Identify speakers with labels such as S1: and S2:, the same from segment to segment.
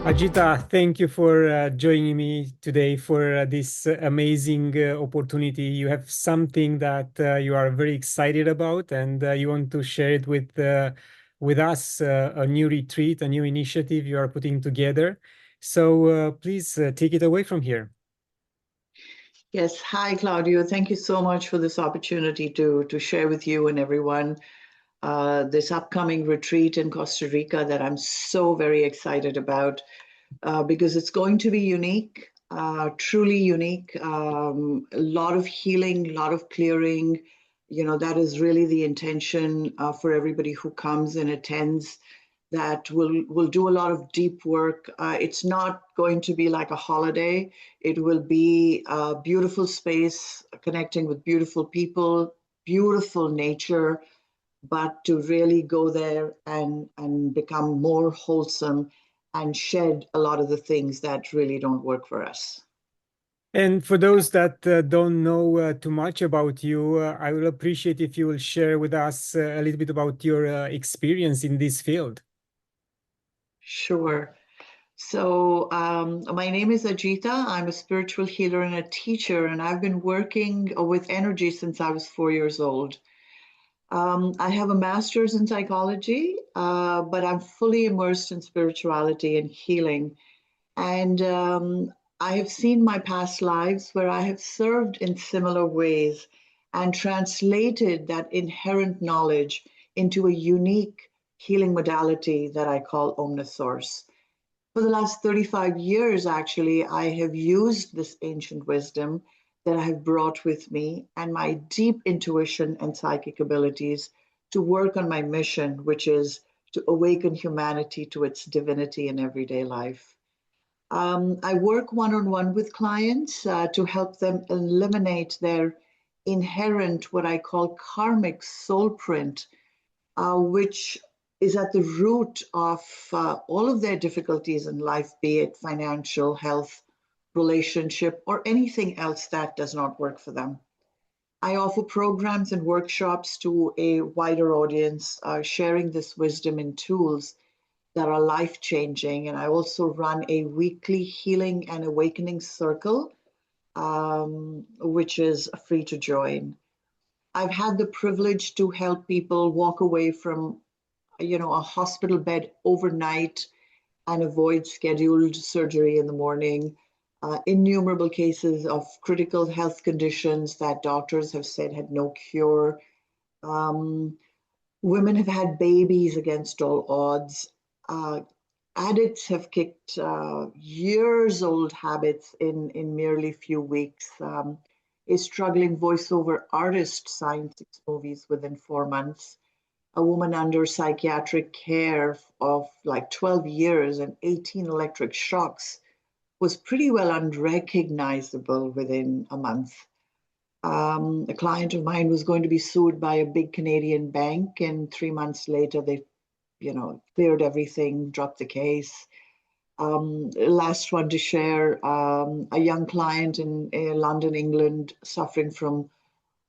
S1: Ajita, thank you for joining me today for this amazing opportunity. You have something that you are very excited about, and you want to share it with us. A new retreat, a new initiative you are putting together. So please take it away from here.
S2: Yes, hi Claudiu. Thank you so much for this opportunity to share with you and everyone this upcoming retreat in Costa Rica that I'm so very excited about because it's going to be unique, truly unique. A lot of healing, a lot of clearing. You know, that is really the intention for everybody who comes and attends. That will do a lot of deep work. It's not going to be like a holiday. It will be a beautiful space, connecting with beautiful people, beautiful nature, but to really go there and become more wholesome and shed a lot of the things that really don't work for us.
S1: And for those that don't know too much about you, I will appreciate if you will share with us a little bit about your experience in this field.
S2: Sure. So, my name is Ajita. I'm a spiritual healer and a teacher, and I've been working with energy since I was 4 years old. I have a master's in psychology, but I'm fully immersed in spirituality and healing. And I have seen my past lives where I have served in similar ways and translated that inherent knowledge into a unique healing modality that I call OmniSource. For the last 35 years, actually, I have used this ancient wisdom that I have brought with me and my deep intuition and psychic abilities to work on my mission, which is to awaken humanity to its divinity in everyday life. I work one on one with clients to help them eliminate their inherent, what I call karmic soul print, which is at the root of all of their difficulties in life, be it financial, health, relationship, or anything else that does not work for them. I offer programs and workshops to a wider audience, sharing this wisdom and tools that are life changing. And I also run a weekly healing and awakening circle, which is free to join. I've had the privilege to help people walk away from, a hospital bed overnight and avoid scheduled surgery in the morning. Innumerable cases of critical health conditions that doctors have said had no cure. Um, Women have had babies against all odds. Uh, Addicts have kicked years old habits in merely few weeks. A struggling voiceover artist signed 6 movies within 4 months. A woman under psychiatric care of like 12 years and 18 electric shocks was pretty well unrecognizable within a month. A client of mine was going to be sued by a big Canadian bank, and 3 months later, they, cleared everything, dropped the case. Last one to share, a young client in London, England, suffering from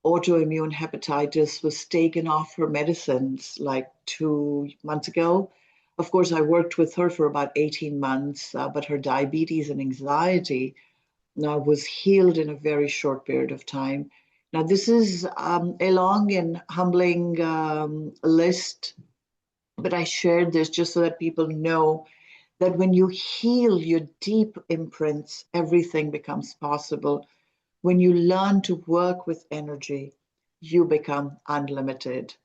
S2: autoimmune hepatitis was taken off her medicines like 2 months ago. Of course, I worked with her for about 18 months, but her diabetes and anxiety now was healed in a very short period of time. Now, this is a long and humbling list, but I shared this just so that people know that when you heal your deep imprints, everything becomes possible. When you learn to work with energy, you become unlimited.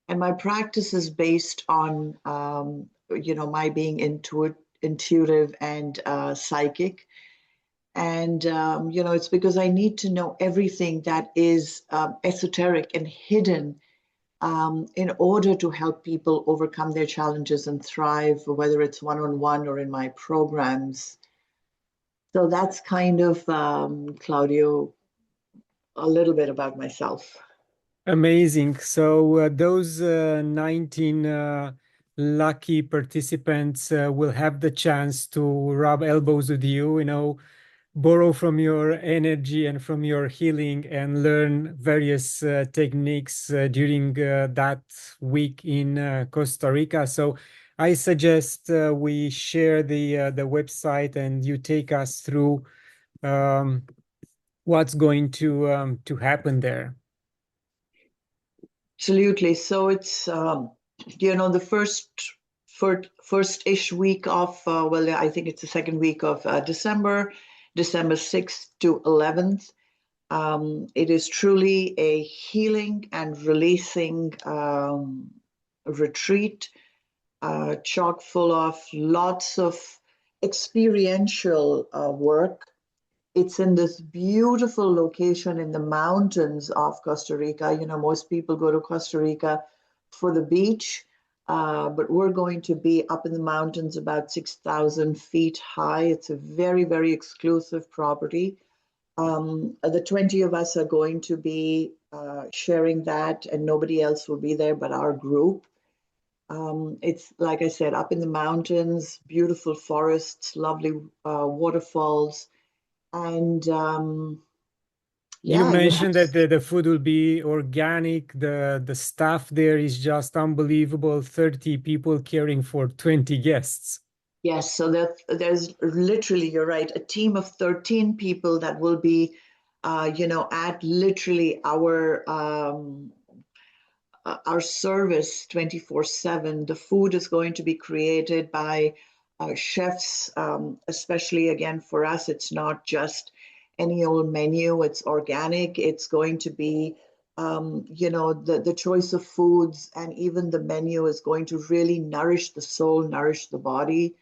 S2: And my practice is based on, my being intuitive and psychic. And, it's because I need to know everything that is esoteric and hidden in order to help people overcome their challenges and thrive, whether it's one on one or in my programs. So that's kind of, Claudio, a little bit about myself.
S1: Amazing. So those 19 lucky participants will have the chance to rub elbows with you, borrow from your energy and from your healing and learn various techniques during that week in Costa Rica. So I suggest we share the website and you take us through um, what's going to happen there.
S2: Absolutely. So it's the first-ish week of well, I think it's the second week of December, December 6th to 11th. It is truly a healing and releasing retreat, chock full of lots of experiential work. It's in this beautiful location in the mountains of Costa Rica. You know, most people go to Costa Rica for the beach, but we're going to be up in the mountains about 6,000 feet high. It's a very, very exclusive property. The 20 of us are going to be sharing that, and nobody else will be there but our group. It's, like I said, up in the mountains, beautiful forests, lovely waterfalls. And
S1: You
S2: yeah, you have,
S1: mentioned that the food will be organic. The staff there is just unbelievable. 30 people caring for 20 guests.
S2: yes, so there's literally, you're right, a team of 13 people that will be, at literally our service 24/7. The food is going to be created by chefs, especially again for us, it's not just any old menu, it's organic. It's going to be, the choice of foods and even the menu is going to really nourish the soul, nourish the body.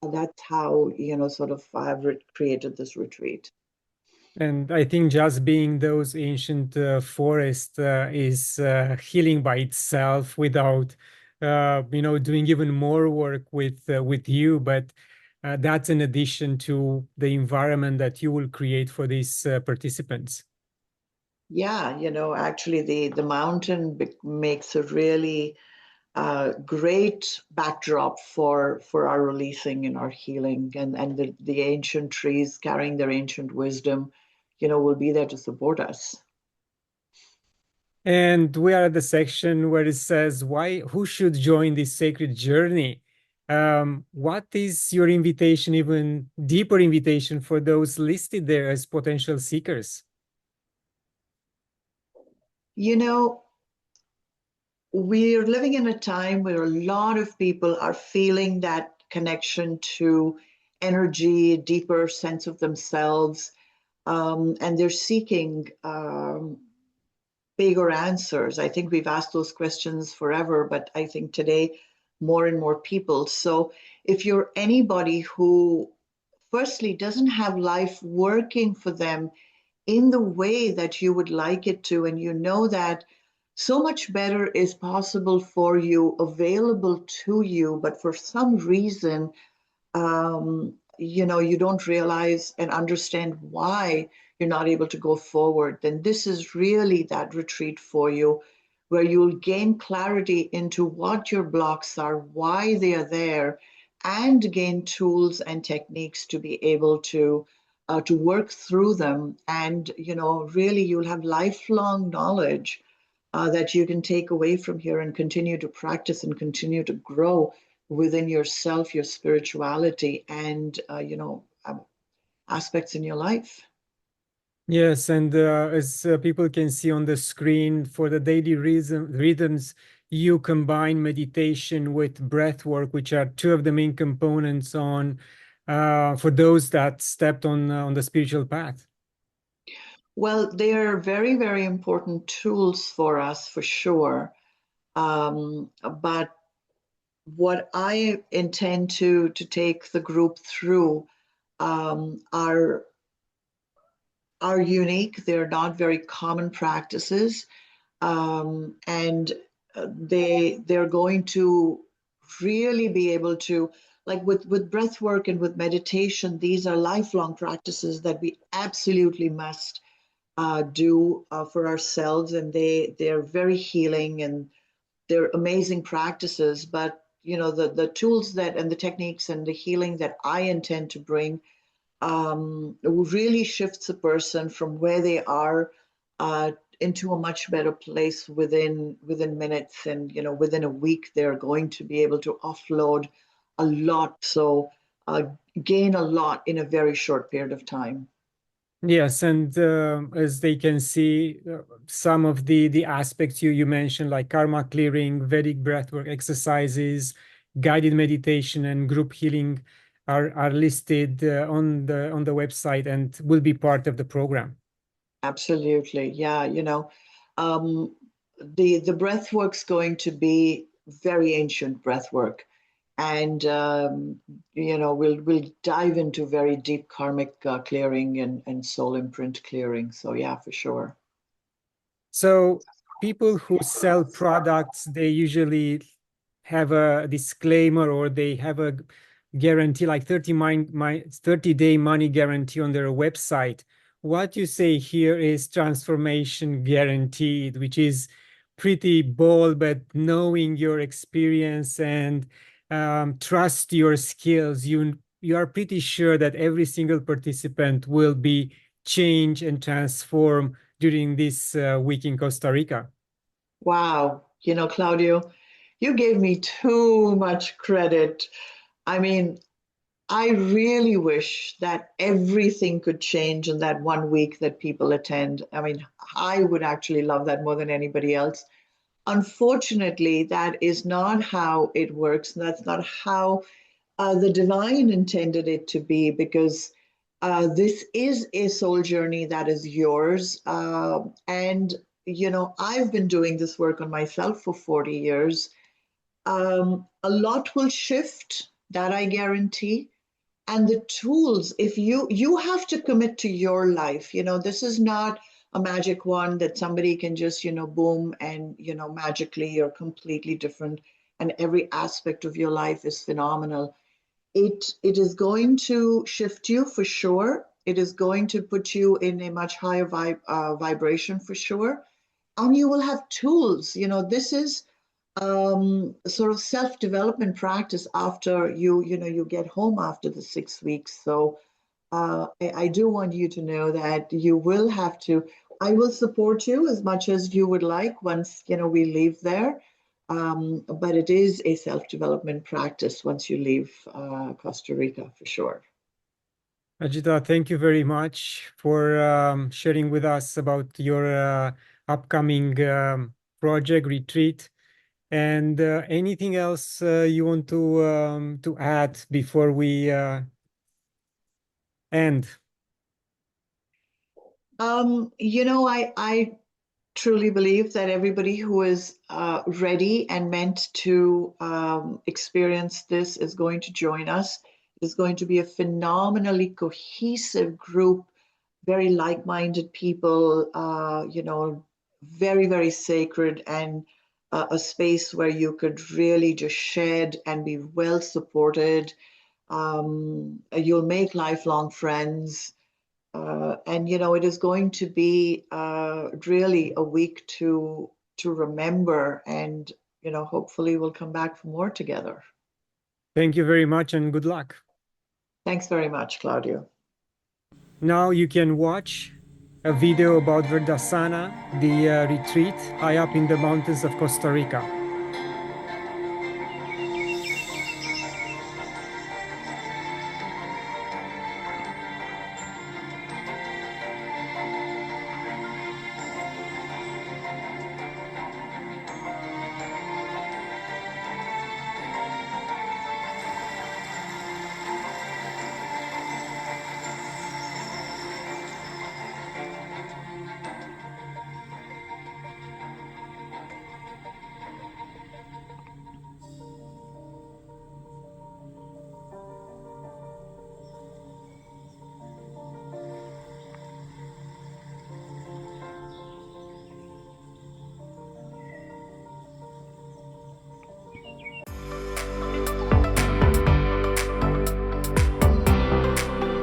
S2: And that's how, sort of I've created this retreat.
S1: And I think just being those ancient forests is healing by itself without, doing even more work with you. But that's in addition to the environment that you will create for these participants.
S2: Yeah, actually the mountain makes a really great backdrop for our releasing and our healing, and the ancient trees carrying their ancient wisdom, will be there to support us.
S1: And we are at the section where it says, "Why? Who should join this sacred journey?" What is your invitation, even deeper invitation for those listed there as potential seekers?
S2: You know, we're living in a time where a lot of people are feeling that connection to energy, a deeper sense of themselves, and they're seeking bigger answers. I think we've asked those questions forever, but I think today more and more people. So if you're anybody who, firstly, doesn't have life working for them in the way that you would like it to, and you know that so much better is possible for you, available to you, but for some reason you don't realize and understand why you're not able to go forward, then this is really that retreat for you, where you'll gain clarity into what your blocks are, why they are there, and gain tools and techniques to be able to work through them. And really, you'll have lifelong knowledge that you can take away from here and continue to practice and continue to grow within yourself, your spirituality, and aspects in your life.
S1: Yes, and as people can see on the screen, for the daily rhythms, you combine meditation with breath work, which are two of the main components on for those that stepped on the spiritual path.
S2: Well, they are very, very important tools for us, for sure. But what I intend to take the group through are unique. They're not very common practices, and they're going to really be able to, like with breath work and with meditation, these are lifelong practices that we absolutely must do for ourselves, and they're very healing and they're amazing practices. But the tools that and the techniques and the healing that I intend to bring really shifts a person from where they are into a much better place within minutes, and within a week they're going to be able to offload a lot, so gain a lot in a very short period of time.
S1: Yes, and as they can see, some of the aspects you mentioned, like karma clearing, Vedic breathwork exercises, guided meditation, and group healing, are listed on the website and will be part of the program.
S2: Absolutely, yeah. The breath work's going to be very ancient breath work, and we'll dive into very deep karmic clearing and soul imprint clearing. So yeah, for sure.
S1: So people who sell products, they usually have a disclaimer, or they have a guarantee, like 30-day money guarantee on their website. What you say here is transformation guaranteed, which is pretty bold, but knowing your experience and trust your skills, you are pretty sure that every single participant will be changed and transformed during this week in Costa Rica.
S2: Wow, Claudio, you gave me too much credit. I mean, I really wish that everything could change in that 1 week that people attend. I mean, I would actually love that more than anybody else. Unfortunately, that is not how it works. And that's not how the divine intended it to be, because this is a soul journey that is yours. And I've been doing this work on myself for 40 years. A lot will shift, that I guarantee. And the tools, if you have to commit to your life. This is not a magic wand that somebody can just boom, and magically you're completely different and every aspect of your life is phenomenal. It is going to shift you for sure. It is going to put you in a much higher vibration for sure, and you will have tools. This is sort of self-development practice after you get home after the 6 weeks. So I do want you to know that you will have to. I will support you as much as you would like once we leave there. But it is a self-development practice once you leave Costa Rica for sure.
S1: Ajita, thank you very much for sharing with us about your upcoming project retreat. And anything else you want to add before we end?
S2: I truly believe that everybody who is ready and meant to experience this is going to join us. It's going to be a phenomenally cohesive group, very like-minded people, very, very sacred, and a space where you could really just shed and be well supported. You'll make lifelong friends. And it is going to be really a week to remember, and hopefully we'll come back for more together.
S1: Thank you very much and good luck.
S2: Thanks very much, Claudiu.
S1: Now you can watch a video about Verdasana, the retreat high up in the mountains of Costa Rica.